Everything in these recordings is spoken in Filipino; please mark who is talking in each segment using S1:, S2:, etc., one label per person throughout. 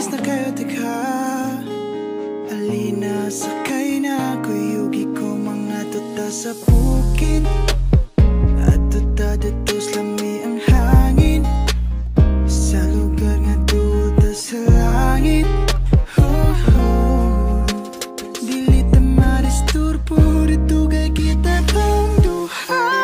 S1: Oras na kayo tika Alina sakay na kuyugi ko mga tuta sa bukid At tuta datos lami ang hangin Sa lugar nga tuta sa langit Dili ta maristurbo dito kay kita pang duha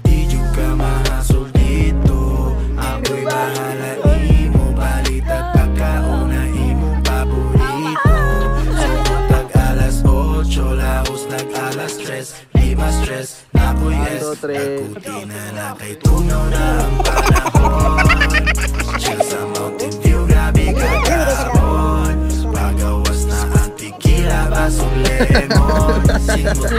S2: Di juga mahasol dito Ako'y bahala imo Balitag pagkauna imong paborito Sumutag alas 8 Lahos nag alas 3 Di ma-stress Ako'y Nakuti na lang kay tunaw na ang panahon Chill sa Mountain View Grabe kagahon Pagawas na ang tequila Basong lemon Simut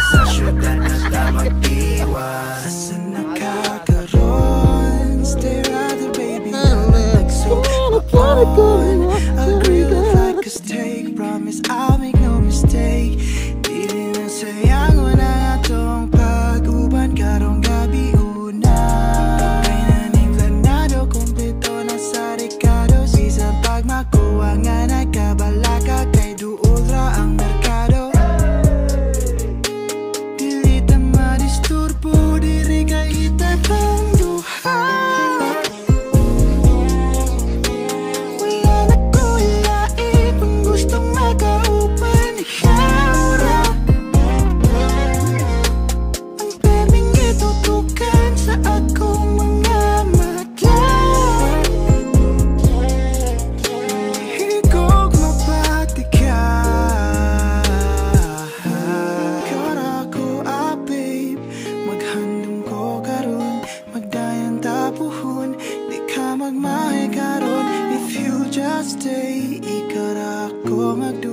S2: sa syudad na damag diwas
S1: Asan nakakaroon Stay right there baby Don't like so mapon I'll grill it like a steak Promise I'll make no mistake Di rin ang sayang wala nga tong pag-uban Karong gabi una Kay naning planado Kumpleto na sa Ricardo Isang pagmakuha nga nagkabalaka Kay duulra ang merkado Turbo diri kay kita pang duha Wala na ko ilain Kung gustong makaupan ikaw ra Ang pwedeng itutukan sa akong mga mata Higog mapati ka Kara ko babe Maghandong ko karon Magdayan tapuhon Di ka magmahay karon If you just stay Ikara ko magdu